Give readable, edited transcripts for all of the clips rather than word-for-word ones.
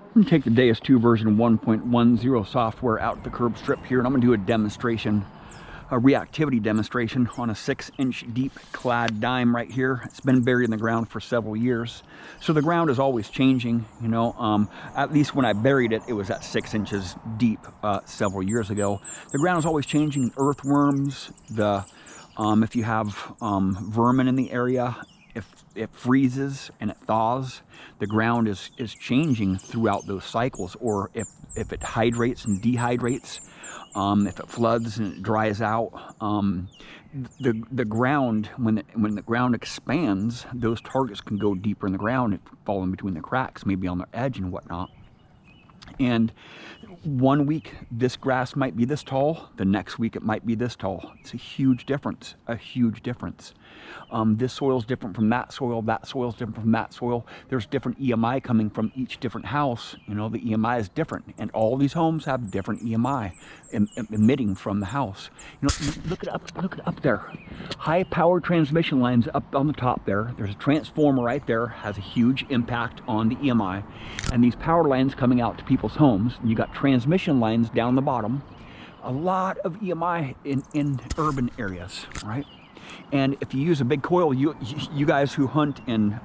I'm gonna take the Deus 2 version 1.10 software out the curb strip here, and I'm gonna do a demonstration, a reactivity demonstration on a 6-inch deep clad dime right here. It's been buried in the ground for several years, so the ground is always changing, you know. At least when I buried it, it was at 6 inches deep several years ago. The ground is always changing. Earthworms, if you have vermin in the area, if it freezes and it thaws, the ground is changing throughout those cycles. Or if it hydrates and dehydrates, if it floods and it dries out, the ground, when the ground expands, those targets can go deeper in the ground and fall in between the cracks, maybe on the edge and whatnot. And one week this grass might be this tall, the next week it might be this tall. It's a huge difference, a huge difference. This soil is different from that soil is different from that soil. There's different EMI coming from each different house. You know, the EMI is different, and all these homes have different EMI emitting from the house. You know, look it up there. High power transmission lines up on the top there. There's a transformer right there, has a huge impact on the EMI. And these power lines coming out to people's homes. You got transmission lines down the bottom. A lot of EMI in urban areas, right? And if you use a big coil, you guys who hunt in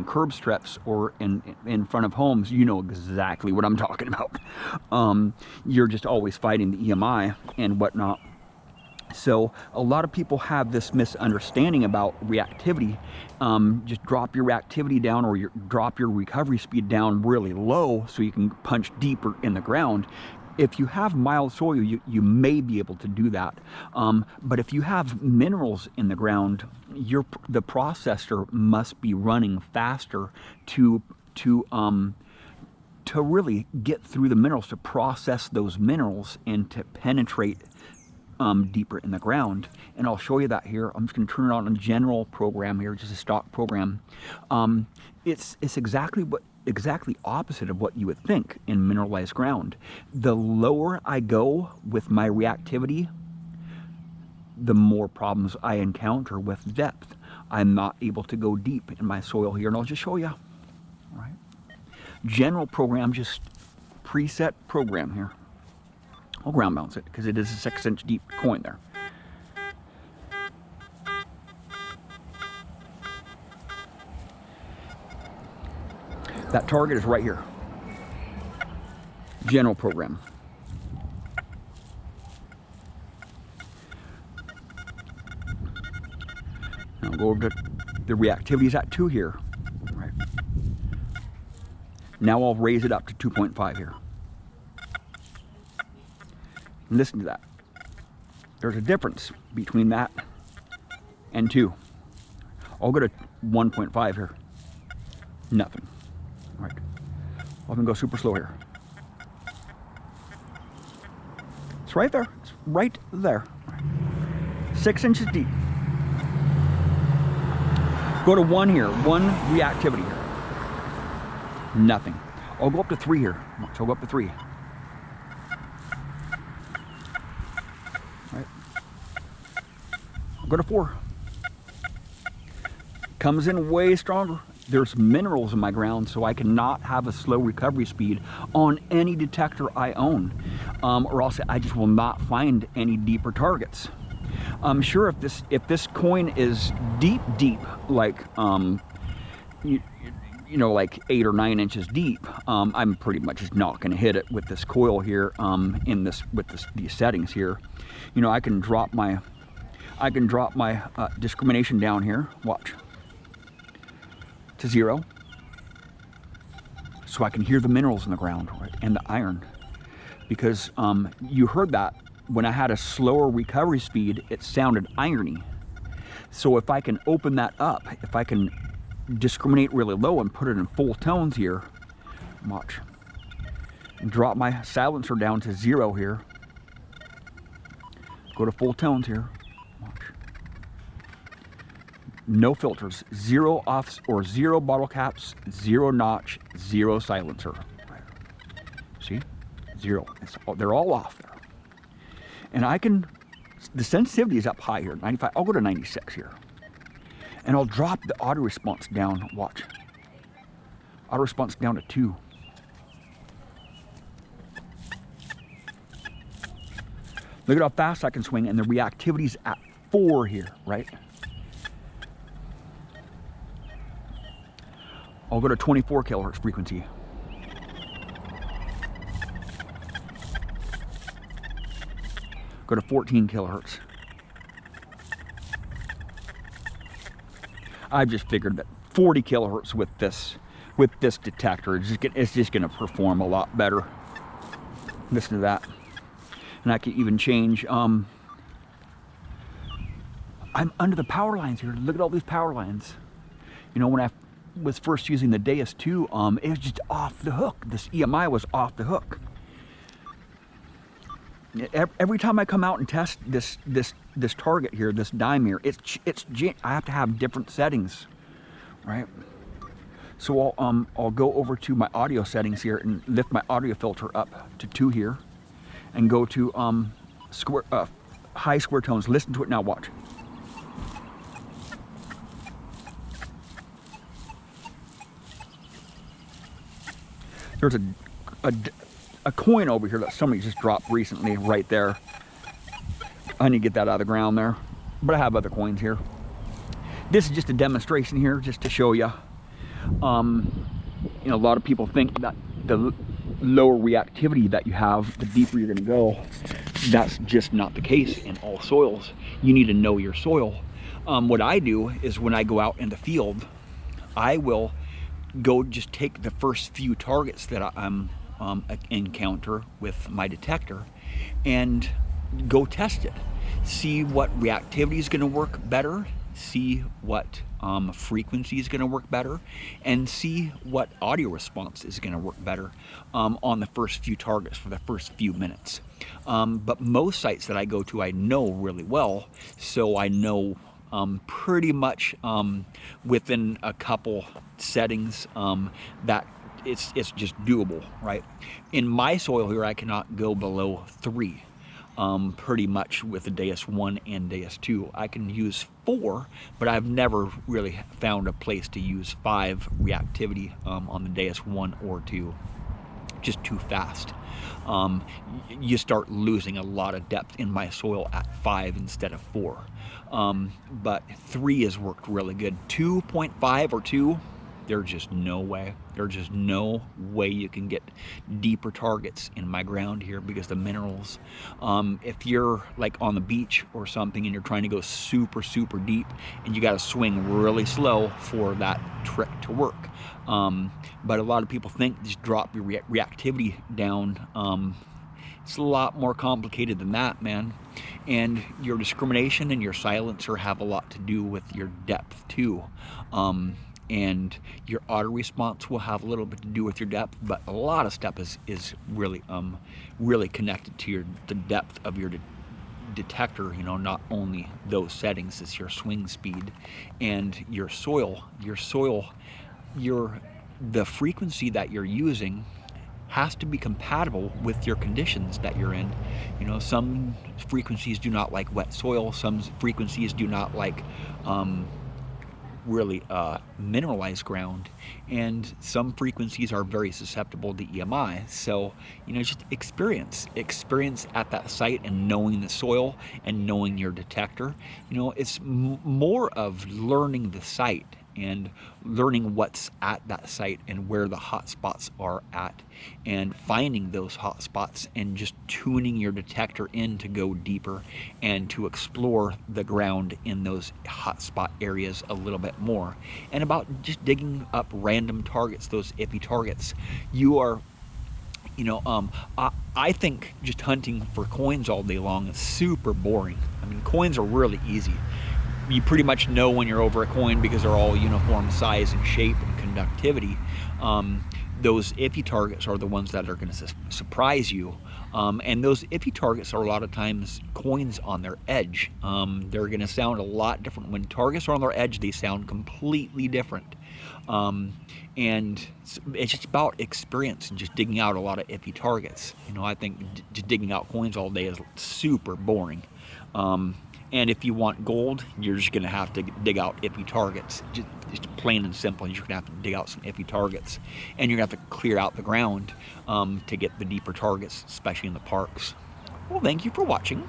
curb strips or in front of homes, you know exactly what I'm talking about. You're just always fighting the EMI and whatnot. So a lot of people have this misunderstanding about reactivity. Just drop your reactivity down, or drop your recovery speed down really low so you can punch deeper in the ground. If you have mild soil, you may be able to do that. But if you have minerals in the ground, the processor must be running faster to really get through the minerals, to process those minerals and to penetrate deeper in the ground. And I'll show you that here. I'm just going to turn it on a general program here, just a stock program. It's exactly opposite of what you would think in mineralized ground. The lower I go with my reactivity, the more problems I encounter with depth. I'm not able to go deep in my soil here, and I'll just show you. All right. General program, just preset program here. I'll ground bounce it because it is a 6-inch deep coin there. That target is right here. General program. Now I'll go over to the reactivity is at 2 here. Right. Now I'll raise it up to 2.5 here. Listen to that. There's a difference between that and 2. I'll go to 1.5 here. Nothing. All right. I'm gonna go super slow here. It's right there. It's right there. 6 inches deep. Go to 1 here. 1 reactivity here. Nothing. I'll go up to 3 here. So I'll go up to 3. Right. I'll go to 4. Comes in way stronger. There's minerals in my ground, so I cannot have a slow recovery speed on any detector I own, or else I just will not find any deeper targets. I'm sure if this coin is deep, like you know, like 8 or 9 inches deep, I'm pretty much just not going to hit it with this coil here. These settings here, you know, I can drop my discrimination down here. Watch. To 0, so I can hear the minerals in the ground, right, and the iron, because you heard that when I had a slower recovery speed, it sounded irony. So if I can open that up, if I can discriminate really low and put it in full tones here, watch, and drop my silencer down to 0 here, go to full tones here, watch. No filters, 0 offs or 0 bottle caps, 0 notch, 0 silencer. See, 0. They're all off there. And I can, the sensitivity is up high here, 95. I'll go to 96 here. And I'll drop the auto response down. Watch. Auto response down to 2. Look at how fast I can swing, and the reactivity's at 4 here, right? I'll go to 24 kilohertz frequency. Go to 14 kilohertz. I've just figured that 40 kilohertz with this detector it's just going to perform a lot better. Listen to that. And I can even change. I'm under the power lines here. Look at all these power lines. You know, when I was first using the Deus 2, it was just off the hook. This EMI was off the hook. Every time I come out and test this target here, this dime here, I have to have different settings, right? So I'll go over to my audio settings here and lift my audio filter up to 2 here, and go to high square tones. Listen to it now. Watch. There's a coin over here that somebody just dropped recently right there. I need to get that out of the ground there, but I have other coins here. This is just a demonstration here, just to show you. You know, a lot of people think that the lower reactivity that you have, the deeper you're going to go. That's just not the case in all soils. You need to know your soil. What I do is when I go out in the field, I will go just take the first few targets that I'm encounter with my detector and go test it. See what reactivity is going to work better, see what frequency is going to work better, and see what audio response is going to work better on the first few targets for the first few minutes. But most sites that I go to I know really well, so I know pretty much within a couple settings that it's just doable, right? In my soil here, I cannot go below 3. Pretty much with the Deus 1 and Deus 2. I can use 4, but I've never really found a place to use 5 reactivity on the Deus 1 or 2. Just too fast. You start losing a lot of depth in my soil at 5 instead of 4. But 3 has worked really good. 2.5 or 2, there's just no way. There's just no way you can get deeper targets in my ground here because the minerals, if you're like on the beach or something and you're trying to go super deep and you got to swing really slow for that trick to work. But a lot of people think just drop your reactivity down. It's a lot more complicated than that, man. And your discrimination and your silencer have a lot to do with your depth too. And your auto response will have a little bit to do with your depth, but a lot of stuff is really connected to the depth of your detector. You know, not only those settings, it's your swing speed and your soil. The frequency that you're using has to be compatible with your conditions that you're in. You know, some frequencies do not like wet soil, some frequencies do not like really mineralized ground, and some frequencies are very susceptible to EMI. So, you know, just experience at that site and knowing the soil and knowing your detector. You know, it's more of learning the site and learning what's at that site and where the hot spots are at, and finding those hot spots and just tuning your detector in to go deeper and to explore the ground in those hot spot areas a little bit more. And about just digging up random targets, those iffy targets. You are, you know, I think just hunting for coins all day long is super boring. I mean, coins are really easy. You pretty much know when you're over a coin because they're all uniform size and shape and conductivity. Those iffy targets are the ones that are going to surprise you. And those iffy targets are a lot of times coins on their edge. They're going to sound a lot different. When targets are on their edge, they sound completely different. And it's just about experience and just digging out a lot of iffy targets. You know, I think just digging out coins all day is super boring. And if you want gold, you're just going to have to dig out iffy targets. Just plain and simple, you're going to have to dig out some iffy targets. And you're going to have to clear out the ground to get the deeper targets, especially in the parks. Well, thank you for watching.